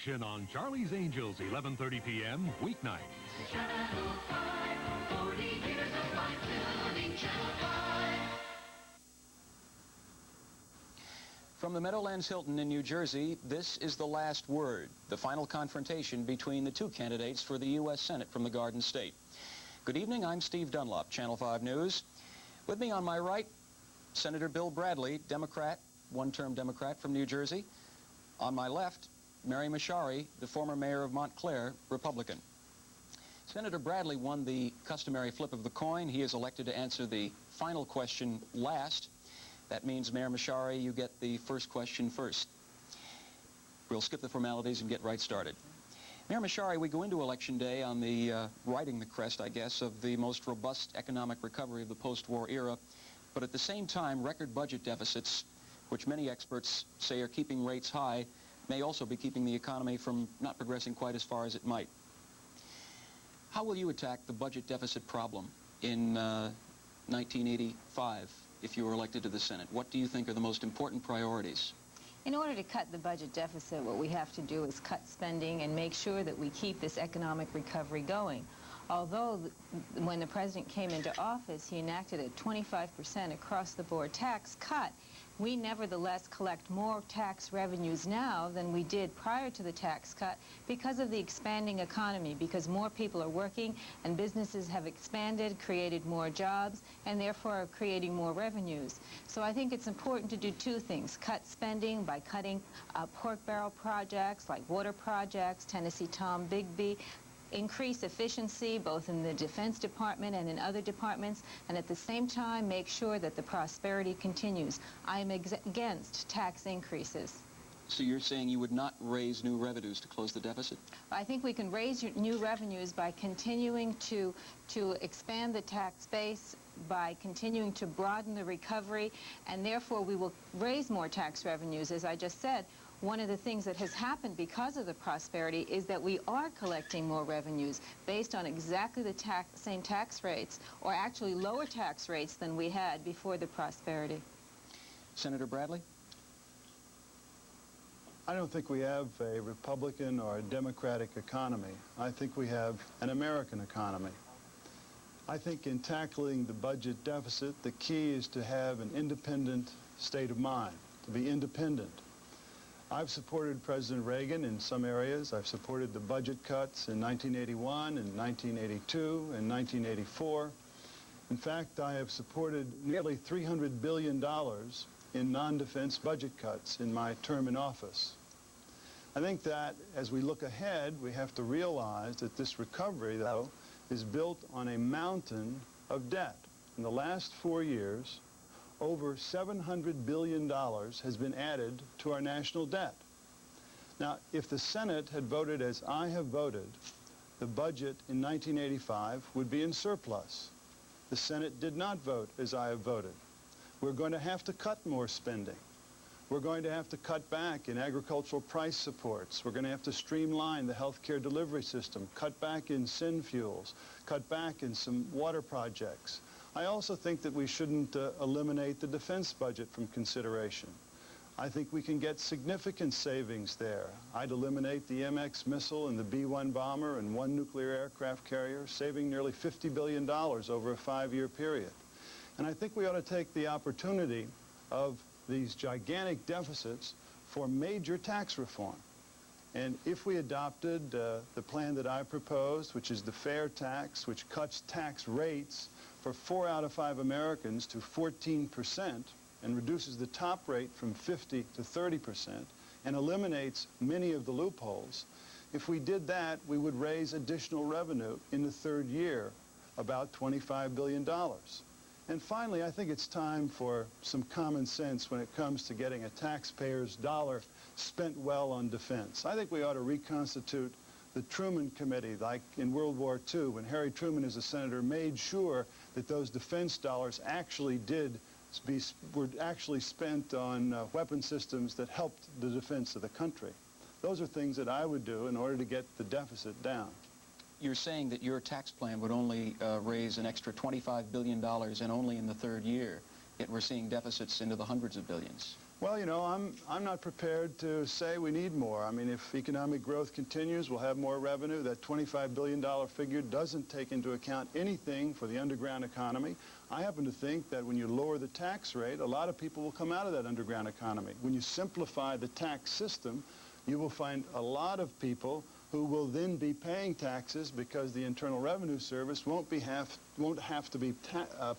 action on Charlie's Angels, 11:30 p.m. weeknights. Channel 5, 40 years of life building Channel 5. From the Meadowlands Hilton in New Jersey, this is the last word, the final confrontation between the two candidates for the U.S. Senate from the Garden State. Good evening, I'm Steve Dunlop, Channel 5 News. With me on my right, Senator Bill Bradley, Democrat, one-term Democrat from New Jersey. On my left, Mary Mochary, the former mayor of Montclair, Republican. Senator Bradley won the customary flip of the coin. He is elected to answer the final question last. That means, Mayor Mochary, you get the first question first. We'll skip the formalities and get right started. Mayor Mochary, we go into Election Day on the riding the crest, I guess, of the most robust economic recovery of the post-war era, but at the same time, record budget deficits, which many experts say are keeping rates high, may also be keeping the economy from not progressing quite as far as it might. How will you attack the budget deficit problem in 1985 if you were elected to the Senate? What do you think are the most important priorities? In order to cut the budget deficit, what we have to do is cut spending and make sure that we keep this economic recovery going. Although when the president came into office, he enacted a 25% across-the-board tax cut, we nevertheless collect more tax revenues now than we did prior to the tax cut because of the expanding economy, because more people are working and businesses have expanded, created more jobs, and therefore are creating more revenues. So I think it's important to do two things: cut spending by cutting pork barrel projects like water projects, Tennessee Tom Bigby, increase efficiency both in the Defense Department and in other departments, and at the same time make sure that the prosperity continues. I am against tax increases. So you're saying you would not raise new revenues to close the deficit? I think we can raise new revenues by continuing to expand the tax base, by continuing to broaden the recovery, and therefore we will raise more tax revenues. As I just said, one of the things that has happened because of the prosperity is that we are collecting more revenues based on exactly the same tax rates, or actually lower tax rates than we had before the prosperity. Senator Bradley? I don't think we have a Republican or a Democratic economy. I think we have an American economy. I think in tackling the budget deficit, the key is to have an independent state of mind, to be independent. I've supported President Reagan in some areas. I've supported the budget cuts in 1981, and 1982, and 1984. In fact, I have supported nearly $300 billion in non-defense budget cuts in my term in office. I think that as we look ahead, we have to realize that this recovery, though, is built on a mountain of debt. In the last 4 years, over $700 billion has been added to our national debt. Now, if the Senate had voted as I have voted, the budget in 1985 would be in surplus. The Senate did not vote as I have voted. We're going to have to cut more spending. We're going to have to cut back in agricultural price supports. We're going to have to streamline the health care delivery system, cut back in syn fuels, cut back in some water projects. I also think that we shouldn't eliminate the defense budget from consideration. I think we can get significant savings there. I'd eliminate the MX missile and the B-1 bomber and one nuclear aircraft carrier, saving nearly $50 billion over a 5-year period. And I think we ought to take the opportunity of these gigantic deficits for major tax reform. And if we adopted the plan that I proposed, which is the fair tax, which cuts tax rates for 4 out of 5 Americans to 14% and reduces the top rate from 50 to 30% and eliminates many of the loopholes, if we did that, we would raise additional revenue in the 3rd year, about $25 billion. And finally, I think it's time for some common sense when it comes to getting a taxpayer's dollar spent well on defense. I think we ought to reconstitute the Truman Committee, like in World War II, when Harry Truman, as a senator, made sure that those defense dollars actually were actually spent on weapon systems that helped the defense of the country. Those are things that I would do in order to get the deficit down. You're saying that your tax plan would only raise an extra $25 billion and only in the 3rd year, yet we're seeing deficits into the hundreds of billions. Well, you know, I'm not prepared to say we need more. I mean, if economic growth continues, we'll have more revenue. That $25 billion figure doesn't take into account anything for the underground economy. I happen to think that when you lower the tax rate, a lot of people will come out of that underground economy. When you simplify the tax system, you will find a lot of people who will then be paying taxes because the Internal Revenue Service won't have to be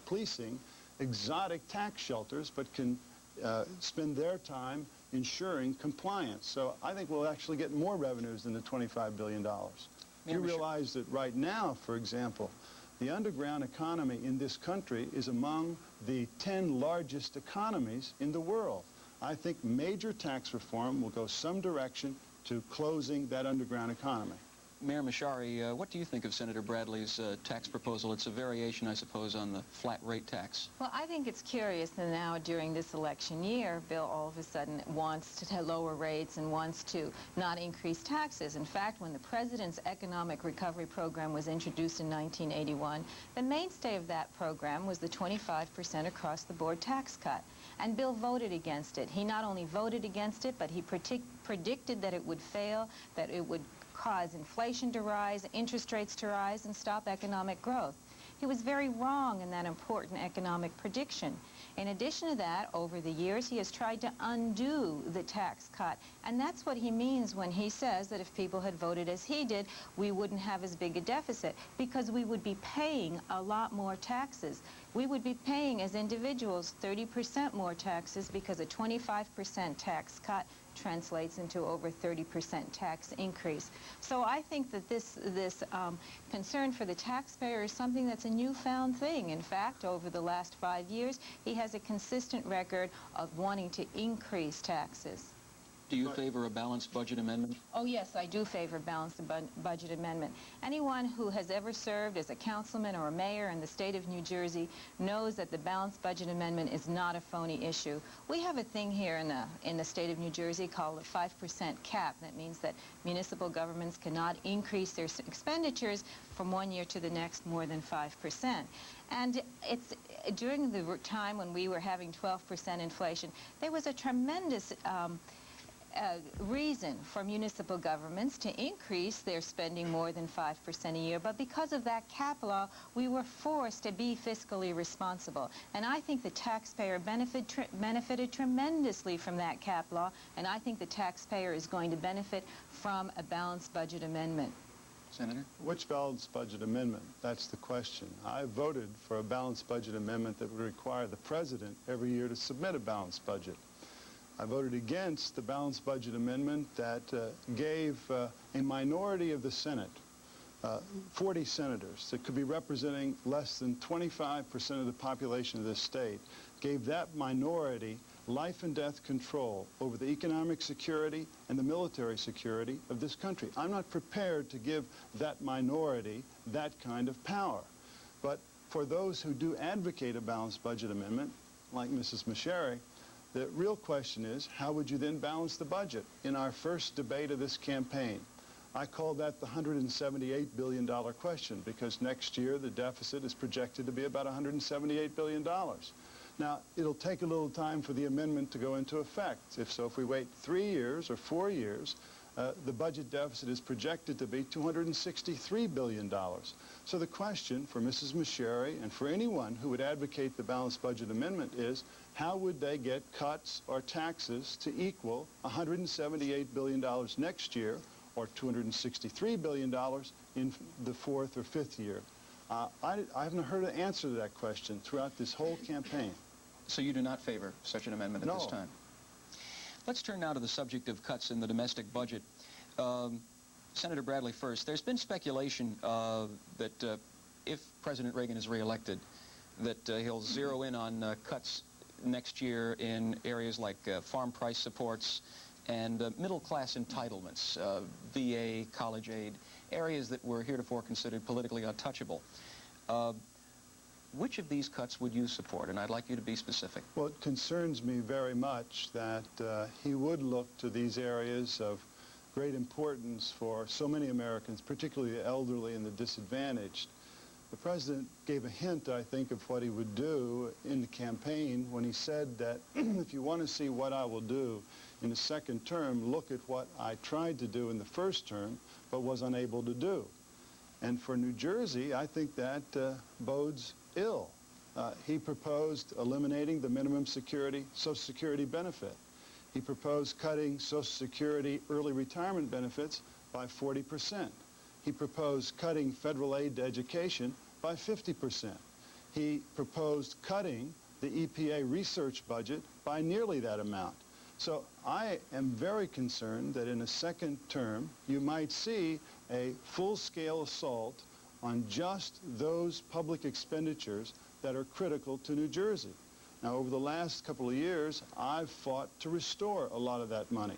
policing exotic tax shelters, but can spend their time ensuring compliance. So I think we'll actually get more revenues than the $25 billion. You realize that right now, for example, the underground economy in this country is among the 10 largest economies in the world. I think major tax reform will go some direction to closing that underground economy. Mayor Mochary, what do you think of Senator Bradley's tax proposal? It's a variation, I suppose, on the flat rate tax. Well, I think it's curious that now during this election year, Bill all of a sudden wants to lower rates and wants to not increase taxes. In fact, when the President's Economic Recovery Program was introduced in 1981, the mainstay of that program was the 25% across-the-board tax cut. And Bill voted against it. He not only voted against it, but he predicted that it would fail, that it would cause inflation to rise, interest rates to rise, and stop economic growth. He was very wrong in that important economic prediction. In addition to that, over the years, he has tried to undo the tax cut. And that's what he means when he says that if people had voted as he did, we wouldn't have as big a deficit, because we would be paying a lot more taxes. We would be paying, as individuals, 30% more taxes, because a 25% tax cut translates into over 30% tax increase. So I think that this concern for the taxpayer is something that's a newfound thing. In fact, over the last 5 years, he has a consistent record of wanting to increase taxes. Do you favor a balanced budget amendment? Oh, yes, I do favor balanced budget amendment. Anyone who has ever served as a councilman or a mayor in the state of New Jersey knows that the balanced budget amendment is not a phony issue. We have a thing here in the state of New Jersey called a 5% cap. That means that municipal governments cannot increase their expenditures from one year to the next more than 5%. And it's during the time when we were having 12% inflation, there was a tremendous reason for municipal governments to increase their spending more than 5% a year. But because of that cap law, we were forced to be fiscally responsible. And I think the taxpayer benefited tremendously from that cap law, and I think the taxpayer is going to benefit from a balanced budget amendment. Senator? Which balanced budget amendment? That's the question. I voted for a balanced budget amendment that would require the President every year to submit a balanced budget. I voted against the balanced budget amendment that gave a minority of the Senate, 40 senators that could be representing less than 25% of the population of this state, gave that minority life and death control over the economic security and the military security of this country. I'm not prepared to give that minority that kind of power. But for those who do advocate a balanced budget amendment, like Mrs. Mochary, the real question is, how would you then balance the budget? In our first debate of this campaign, I called that the $178 billion question, because next year the deficit is projected to be about $178 billion. Now, it'll take a little time for the amendment to go into effect. If we wait 3 years or 4 years, the budget deficit is projected to be $263 billion. So the question for Mrs. Mochary and for anyone who would advocate the balanced budget amendment is, how would they get cuts or taxes to equal $178 billion next year, or $263 billion in the 4th or 5th year? I haven't heard an answer to that question throughout this whole campaign. So you do not favor such an amendment at this time? Let's turn now to the subject of cuts in the domestic budget. Senator Bradley first. There's been speculation that if President Reagan is reelected, that he'll zero in on cuts next year in areas like farm price supports and middle-class entitlements, VA, college aid, areas that were heretofore considered politically untouchable. Which of these cuts would you support? And I'd like you to be specific. Well, it concerns me very much that he would look to these areas of great importance for so many Americans, particularly the elderly and the disadvantaged. The president gave a hint, I think, of what he would do in the campaign when he said that if you want to see what I will do in the second term, look at what I tried to do in the first term but was unable to do. And for New Jersey, I think that bodes ill. He proposed eliminating the minimum Social Security benefit. He proposed cutting Social Security early retirement benefits by 40%. He proposed cutting federal aid to education by 50%. He proposed cutting the EPA research budget by nearly that amount. So I am very concerned that in a second term, you might see a full-scale assault on just those public expenditures that are critical to New Jersey. Now, over the last couple of years, I've fought to restore a lot of that money.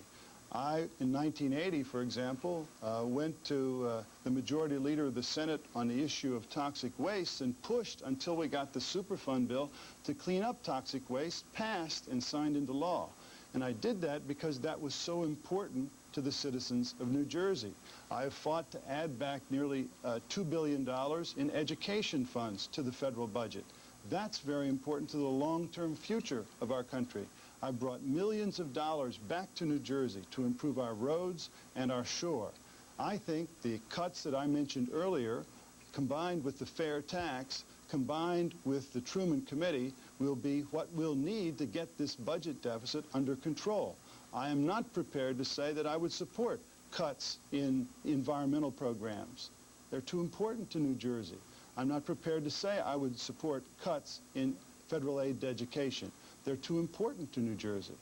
In 1980, for example, went to the majority leader of the Senate on the issue of toxic waste and pushed until we got the Superfund bill to clean up toxic waste, passed and signed into law. And I did that because that was so important to the citizens of New Jersey. I have fought to add back nearly $2 billion in education funds to the federal budget. That's very important to the long-term future of our country. I brought millions of dollars back to New Jersey to improve our roads and our shore. I think the cuts that I mentioned earlier, combined with the fair tax, combined with the Truman Committee, will be what we'll need to get this budget deficit under control. I am not prepared to say that I would support cuts in environmental programs. They're too important to New Jersey. I'm not prepared to say I would support cuts in federal aid to education. They're too important to New Jersey.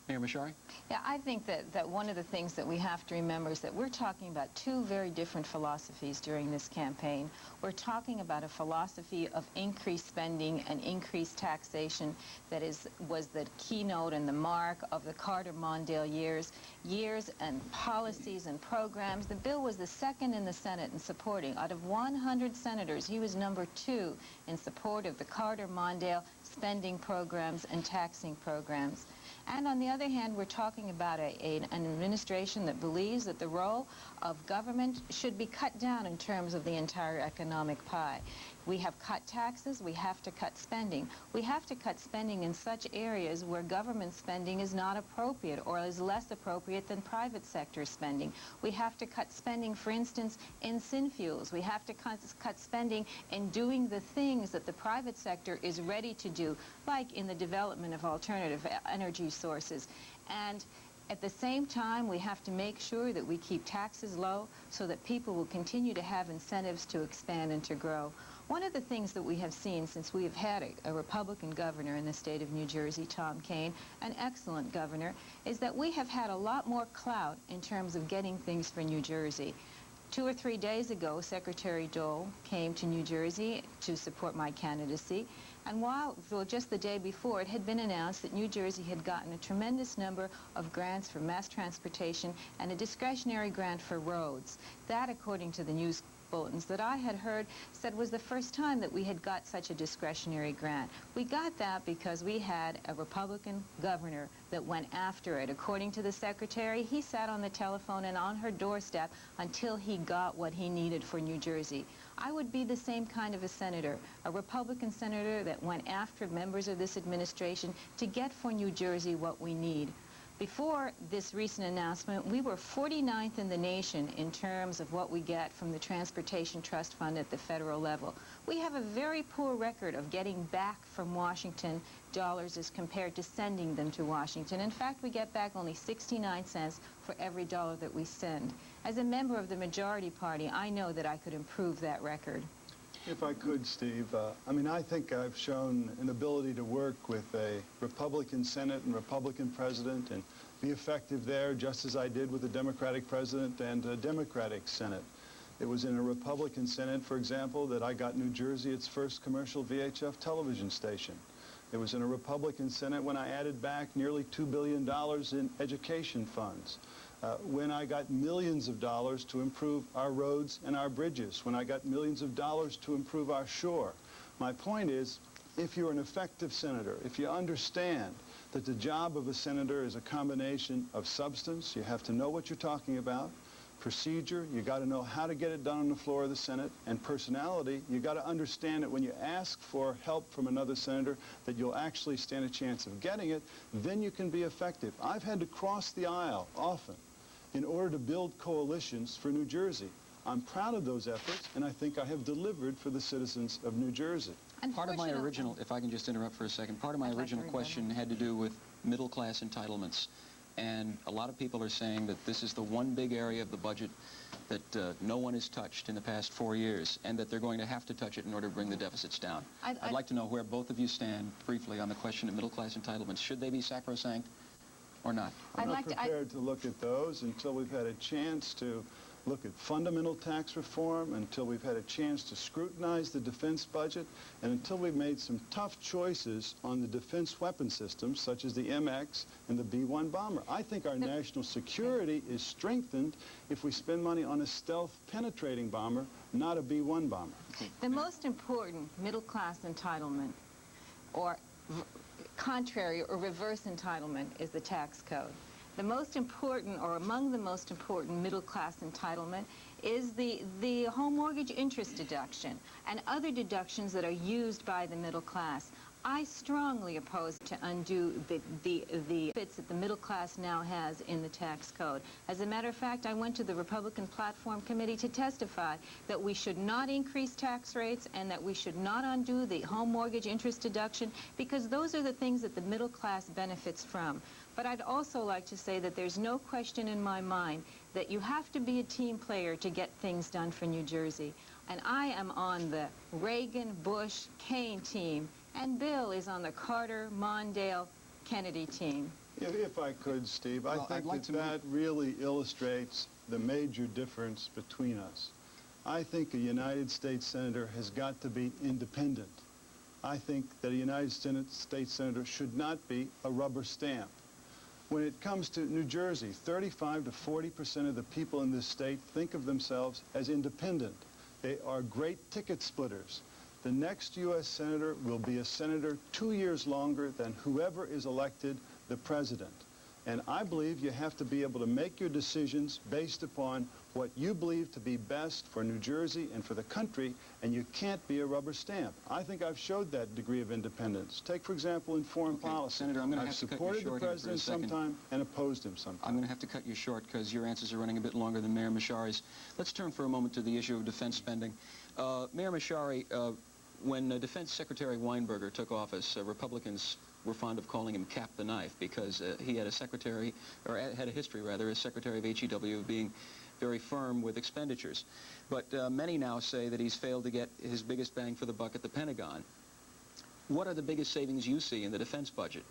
Mayor Mochary? Yeah, I think that one of the things that we have to remember is that we're talking about two very different philosophies during this campaign. We're talking about a philosophy of increased spending and increased taxation that was the keynote and the mark of the Carter-Mondale years and policies and programs. The bill was the second in the Senate in supporting. Out of 100 senators, he was number 2 in support of the Carter-Mondale spending programs and taxing programs. And on the other hand, we're talking about an administration that believes that the role of government should be cut down in terms of the entire economic pie. We have cut taxes, we have to cut spending. We have to cut spending in such areas where government spending is not appropriate or is less appropriate than private sector spending. We have to cut spending, for instance, in synfuels. We have to cut spending in doing the things that the private sector is ready to do, like in the development of alternative energy sources. And at the same time, we have to make sure that we keep taxes low so that people will continue to have incentives to expand and to grow. One of the things that we have seen since we have had a Republican governor in the state of New Jersey, Tom Kean, an excellent governor, is that we have had a lot more clout in terms of getting things for New Jersey. 2 or 3 days ago, Secretary Dole came to New Jersey to support my candidacy. And well, just the day before, it had been announced that New Jersey had gotten a tremendous number of grants for mass transportation and a discretionary grant for roads. That, according to the news bulletins that I had heard, said was the first time that we had got such a discretionary grant. We got that because we had a Republican governor that went after it. According to the secretary, he sat on the telephone and on her doorstep until he got what he needed for New Jersey. I would be the same kind of a senator, a Republican senator that went after members of this administration to get for New Jersey what we need. Before this recent announcement, we were 49th in the nation in terms of what we get from the Transportation Trust Fund at the federal level. We have a very poor record of getting back from Washington dollars as compared to sending them to Washington. In fact, we get back only 69 cents for every dollar that we send. As a member of the majority party, I know that I could improve that record. If I could, Steve, I think I've shown an ability to work with a Republican Senate and Republican President and be effective there, just as I did with a Democratic President and a Democratic Senate. It was in a Republican Senate, for example, that I got New Jersey its first commercial VHF television station. It was in a Republican Senate when I added back nearly $2 billion in education funds. When I got millions of dollars to improve our roads and our bridges, when I got millions of dollars to improve our shore. My point is, if you're an effective senator, if you understand that the job of a senator is a combination of substance, you have to know what you're talking about, procedure, you got to know how to get it done on the floor of the Senate, and personality, you got to understand that when you ask for help from another senator that you'll actually stand a chance of getting it, then you can be effective. I've had to cross the aisle often in order to build coalitions for New Jersey. I'm proud of those efforts, and I think I have delivered for the citizens of New Jersey. Part of my original, if I can just interrupt for a second, part of my original question had to do with middle-class entitlements. And a lot of people are saying that this is the one big area of the budget that no one has touched in the past 4 years, and that they're going to have to touch it in order to bring the deficits down. I'd like to know where both of you stand briefly on the question of middle-class entitlements. Should they be sacrosanct or not? I'm not prepared to look at those until we've had a chance to look at fundamental tax reform, until we've had a chance to scrutinize the defense budget, and until we've made some tough choices on the defense weapon systems, such as the MX and the B-1 bomber. I think our national security is strengthened if we spend money on a stealth penetrating bomber, not a B-1 bomber. The most important middle-class entitlement, or contrary or reverse entitlement, is the tax code. The most important, or among the most important middle-class entitlement, is the home mortgage interest deduction and other deductions that are used by the middle class. I strongly oppose to undo the benefits that the middle class now has in the tax code. As a matter of fact, I went to the Republican Platform Committee to testify that we should not increase tax rates and that we should not undo the home mortgage interest deduction, because those are the things that the middle class benefits from. But I'd also like to say that there's no question in my mind that you have to be a team player to get things done for New Jersey. And I am on the Reagan, Bush, Kane team, and Bill is on the Carter, Mondale, Kennedy team. If I could, Steve, I think that really illustrates the major difference between us. I think a United States Senator has got to be independent. I think that a United States Senator should not be a rubber stamp. When it comes to New Jersey, 35 to 40% of the people in this state think of themselves as independent. They are great ticket splitters. The next U.S. Senator will be a senator 2 years longer than whoever is elected the president. And I believe you have to be able to make your decisions based upon what you believe to be best for New Jersey and for the country, and you can't be a rubber stamp. I think I've showed that degree of independence. Take, for example, in foreign policy. Senator, I'm going to have to cut you short. I've supported the president sometime and opposed him sometime. I'm going to have to cut you short because your answers are running a bit longer than Mayor Mochary's. Let's turn for a moment to the issue of defense spending. Mayor Mochary, when Defense Secretary Weinberger took office, Republicans were fond of calling him Cap the Knife because he had a secretary, or had a history rather, as Secretary of HEW of being very firm with expenditures. But many now say that he's failed to get his biggest bang for the buck at the Pentagon. What are the biggest savings you see in the defense budget?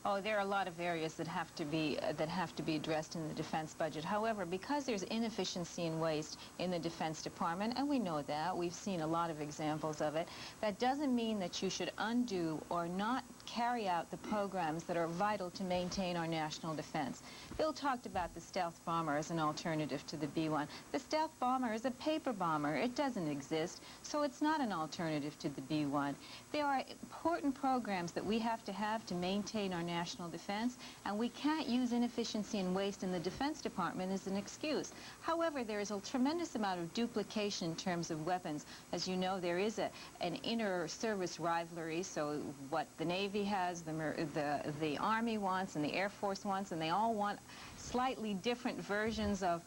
Oh, there are a lot of areas that have to be addressed in the defense budget. However, because there's inefficiency and waste in the Defense Department, and we know that, we've seen a lot of examples of it, that doesn't mean that you should undo or not carry out the programs that are vital to maintain our national defense. Bill talked about the stealth bomber as an alternative to the B-1. The stealth bomber is a paper bomber. It doesn't exist, so it's not an alternative to the B-1. There are important programs that we have to maintain our national defense, and we can't use inefficiency and waste in the Defense Department as an excuse. However, there is a tremendous amount of duplication in terms of weapons. As you know, there is an inter-service rivalry, so what the Navy has, the Army wants, and the Air Force wants, and they all want slightly different versions of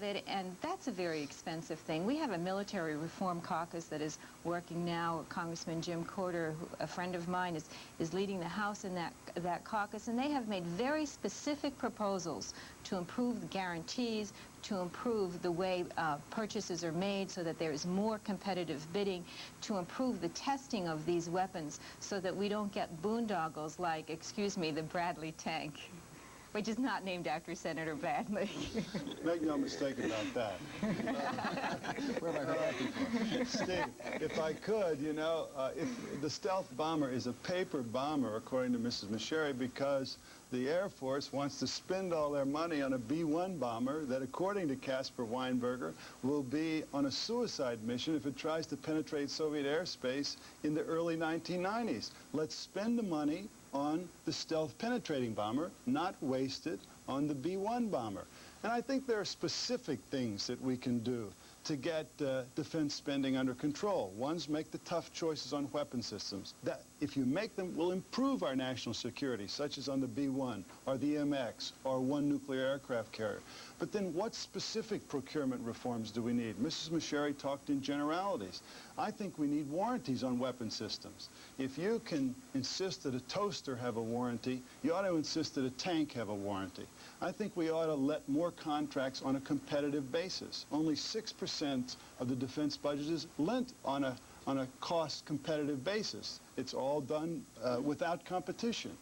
it, and that's a very expensive thing. We have a military reform caucus that is working now. Congressman Jim Courter, a friend of mine, is leading the House in that caucus, and they have made very specific proposals to improve the guarantees, to improve the way purchases are made so that there is more competitive bidding, to improve the testing of these weapons so that we don't get boondoggles like, excuse me, the Bradley tank, which is not named after Senator Bradley. Make no mistake about that. Where have I heard that before? Steve, if I could, you know, if the stealth bomber is a paper bomber, according to Mrs. Mochary, because the Air Force wants to spend all their money on a B-1 bomber that, according to Caspar Weinberger, will be on a suicide mission if it tries to penetrate Soviet airspace in the early 1990s. Let's spend the money on the stealth penetrating bomber, not waste it on the B-1 bomber. And I think there are specific things that we can do to get defense spending under control. One's make the tough choices on weapon systems. That, if you make them, will improve our national security, such as on the B-1 or the MX or one nuclear aircraft carrier. But then what specific procurement reforms do we need? Mrs. Mochary talked in generalities. I think we need warranties on weapon systems. If you can insist that a toaster have a warranty, you ought to insist that a tank have a warranty. I think we ought to let more contracts on a competitive basis. Only 6% of the defense budget is lent on a cost competitive basis. It's all done without competition.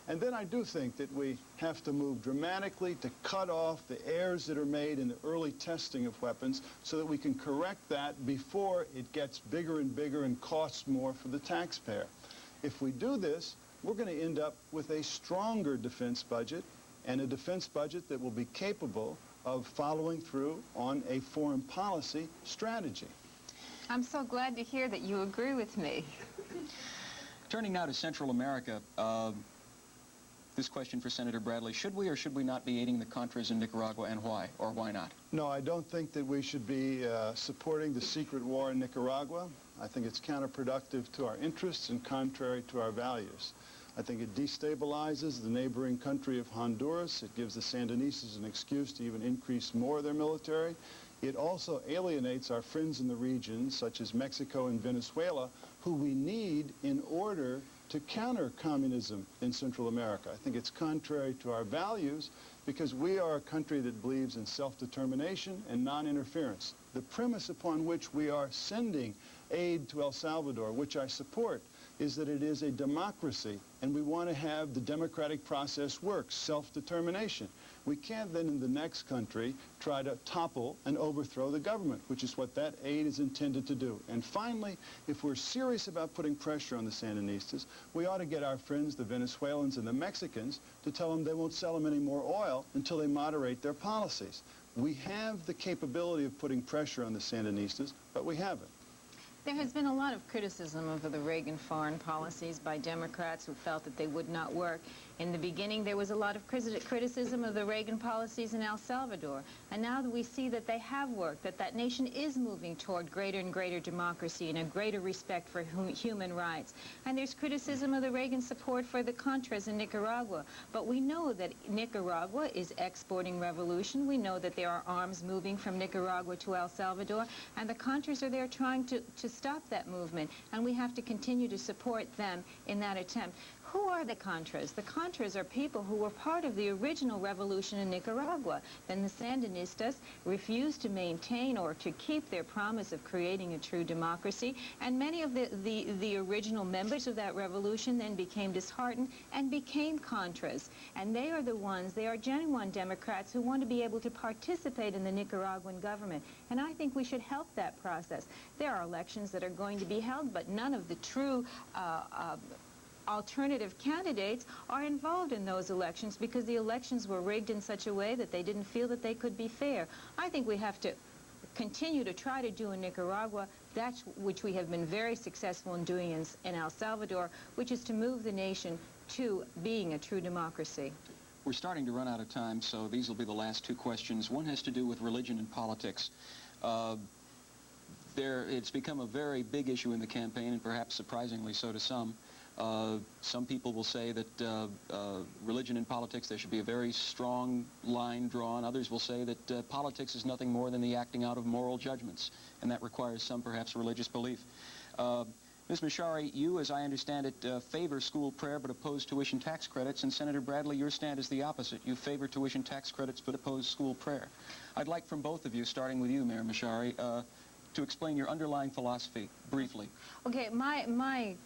And then I do think that we have to move dramatically to cut off the errors that are made in the early testing of weapons so that we can correct that before it gets bigger and bigger and costs more for the taxpayer. If we do this, we're going to end up with a stronger defense budget and a defense budget that will be capable of following through on a foreign policy strategy. I'm so glad to hear that you agree with me. Turning now to Central America, this question for Senator Bradley: should we or should we not be aiding the Contras in Nicaragua, and why, or why not? No, I don't think that we should be supporting the secret war in Nicaragua. I think it's counterproductive to our interests and contrary to our values. I think it destabilizes the neighboring country of Honduras. It gives the Sandinistas an excuse to even increase more of their military. It also alienates our friends in the region, such as Mexico and Venezuela, who we need in order to counter communism in Central America. I think it's contrary to our values because we are a country that believes in self-determination and non-interference. The premise upon which we are sending aid to El Salvador, which I support, is that it is a democracy, and we want to have the democratic process work, self-determination. We can't then in the next country try to topple and overthrow the government, which is what that aid is intended to do. And finally, if we're serious about putting pressure on the Sandinistas, we ought to get our friends, the Venezuelans and the Mexicans, to tell them they won't sell them any more oil until they moderate their policies. We have the capability of putting pressure on the Sandinistas, but we haven't. There has been a lot of criticism of the Reagan foreign policies by Democrats who felt that they would not work. In the beginning, there was a lot of criticism of the Reagan policies in El Salvador. And now that we see that they have worked, that that nation is moving toward greater and greater democracy and a greater respect for human rights. And there's criticism of the Reagan support for the Contras in Nicaragua. But we know that Nicaragua is exporting revolution. We know that there are arms moving from Nicaragua to El Salvador. And the Contras are there trying to stop that movement. And we have to continue to support them in that attempt. Who are the Contras? The Contras are people who were part of the original revolution in Nicaragua. Then the Sandinistas refused to maintain or to keep their promise of creating a true democracy, and many of the original members of that revolution then became disheartened and became Contras. And they are the ones, they are genuine Democrats who want to be able to participate in the Nicaraguan government. And I think we should help that process. There are elections that are going to be held, but none of the true alternative candidates are involved in those elections because the elections were rigged in such a way that they didn't feel that they could be fair. I think we have to continue to try to do in Nicaragua that which we have been very successful in doing in El Salvador, which is to move the nation to being a true democracy. We're starting to run out of time, so these will be the last two questions. One has to do with religion and politics. It's become a very big issue in the campaign, and perhaps surprisingly so to some. Some people will say that religion and politics, there should be a very strong line drawn. Others will say that politics is nothing more than the acting out of moral judgments, and that requires some, perhaps, religious belief. Ms. Mochary, you, as I understand it, favor school prayer but oppose tuition tax credits, and Senator Bradley, your stand is the opposite. You favor tuition tax credits but oppose school prayer. I'd like from both of you, starting with you, Mayor Mochary, to explain your underlying philosophy briefly. Okay, my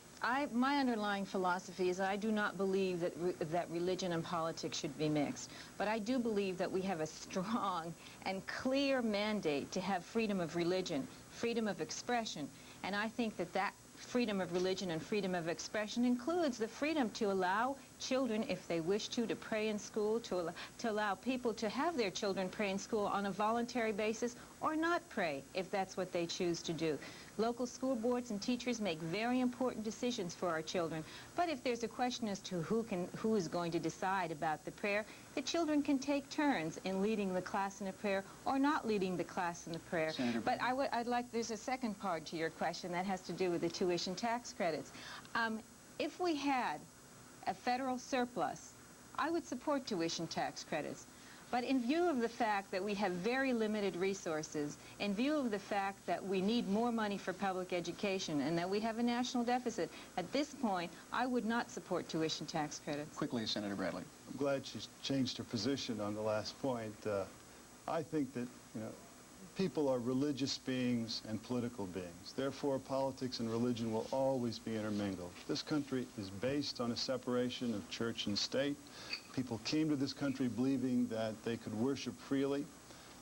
underlying philosophy is I do not believe that religion and politics should be mixed. But I do believe that we have a strong and clear mandate to have freedom of religion, freedom of expression. And I think that freedom of religion and freedom of expression includes the freedom to allow children, if they wish to pray in school, to allow people to have their children pray in school on a voluntary basis, or not pray if that's what they choose to do. Local school boards and teachers make very important decisions for our children. But if there's a question as to who is going to decide about the prayer, the children can take turns in leading the class in a prayer or not leading the class in the prayer. Senator, but there's a second part to your question that has to do with the tuition tax credits. If we had a federal surplus, I would support tuition tax credits. But in view of the fact that we have very limited resources, in view of the fact that we need more money for public education and that we have a national deficit, at this point, I would not support tuition tax credits. Quickly, Senator Bradley. I'm glad she's changed her position on the last point. I think that, people are religious beings and political beings. Therefore, politics and religion will always be intermingled. This country is based on a separation of church and state. People came to this country believing that they could worship freely.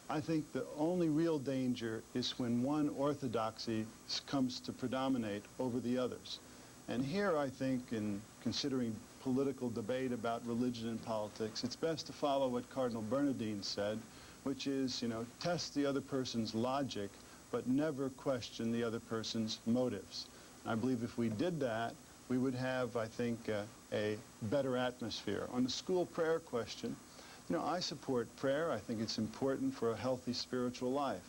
I think the only real danger is when one orthodoxy comes to predominate over the others. And here, I think, in considering political debate about religion and politics, it's best to follow what Cardinal Bernardine said, which is, test the other person's logic, but never question the other person's motives. And I believe if we did that, we would have, I think, a better atmosphere. On the school prayer question, I support prayer. I think it's important for a healthy spiritual life.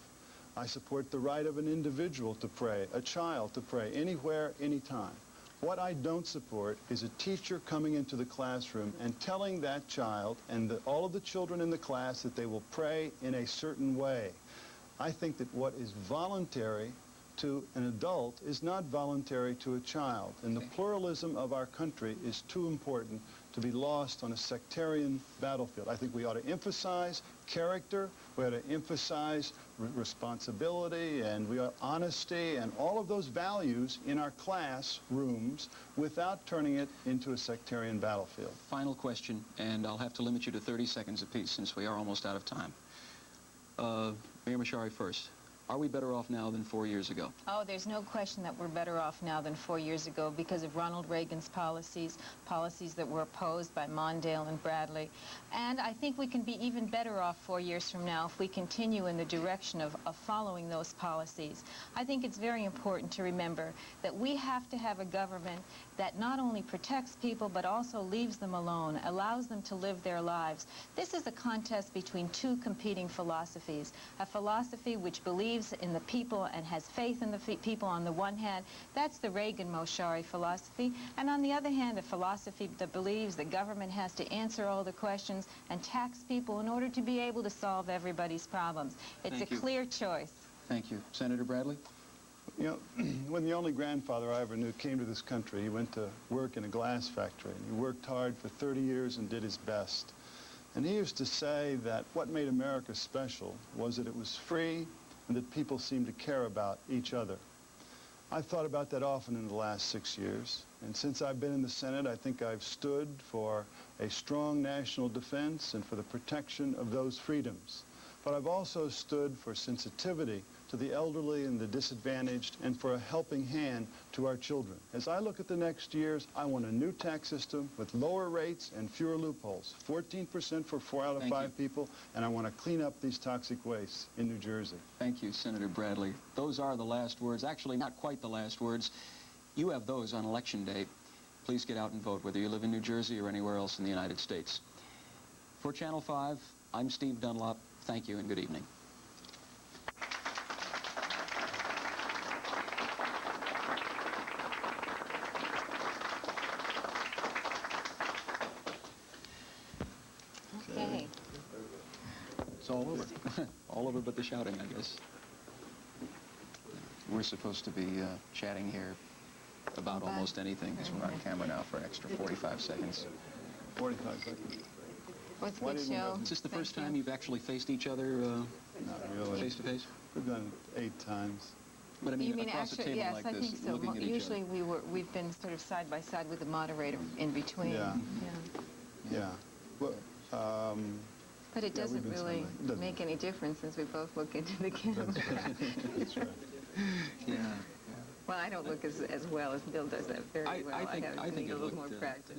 I support the right of an individual to pray, a child to pray, anywhere, anytime. What I don't support is a teacher coming into the classroom and telling that child and all of the children in the class that they will pray in a certain way. I think that what is voluntary to an adult is not voluntary to a child. And the pluralism of our country is too important to be lost on a sectarian battlefield. I think we ought to emphasize character, we ought to emphasize responsibility, and we ought honesty, and all of those values in our classrooms without turning it into a sectarian battlefield. Final question, and I'll have to limit you to 30 seconds apiece since we are almost out of time. Mary Mochary first. Are we better off now than 4 years ago? Oh, there's no question that we're better off now than 4 years ago because of Ronald Reagan's policies that were opposed by Mondale and Bradley. And I think we can be even better off 4 years from now if we continue in the direction of following those policies. I think it's very important to remember that we have to have a government that not only protects people but also leaves them alone, allows them to live their lives. This is a contest between two competing philosophies. A philosophy which believes in the people and has faith in the people on the one hand, that's the Reagan-Mochary philosophy, and on the other hand, a philosophy that believes the government has to answer all the questions and tax people in order to be able to solve everybody's problems. It's a clear choice. Thank you. Senator Bradley? When the only grandfather I ever knew came to this country, he went to work in a glass factory, and he worked hard for 30 years and did his best. And he used to say that what made America special was that it was free and that people seemed to care about each other. I've thought about that often in the last 6 years, and since I've been in the Senate, I think I've stood for a strong national defense and for the protection of those freedoms. But I've also stood for sensitivity to the elderly and the disadvantaged and for a helping hand to our children. As I look at the next years, I want a new tax system with lower rates and fewer loopholes, 14% for 4 out of 5 people, and I want to clean up these toxic wastes in New Jersey. Thank you, Senator Bradley. Those are the last words. Actually, not quite the last words. You have those on Election Day. Please get out and vote, whether you live in New Jersey or anywhere else in the United States. For Channel 5, I'm Steve Dunlop. Thank you and good evening. Okay. It's all over. All over but the shouting, I guess. We're supposed to be chatting here about almost anything because we're on camera now for an extra 45 seconds. 45 seconds. What's a good show? Is this the first time you've actually faced each other Not really. face to face? We've done it 8 times. But I mean, You mean across actually, a table yes, like I this, think so. looking at each Usually other. we've been sort of side by side with the moderator in between. Yeah. Yeah. Well, But it Yeah, we've doesn't been really side by- doesn't- make any difference since we both look into the camera. that's right. That's right. Yeah. Well, I don't look as well as Bill does that very well. I think need a little it more looked, practice.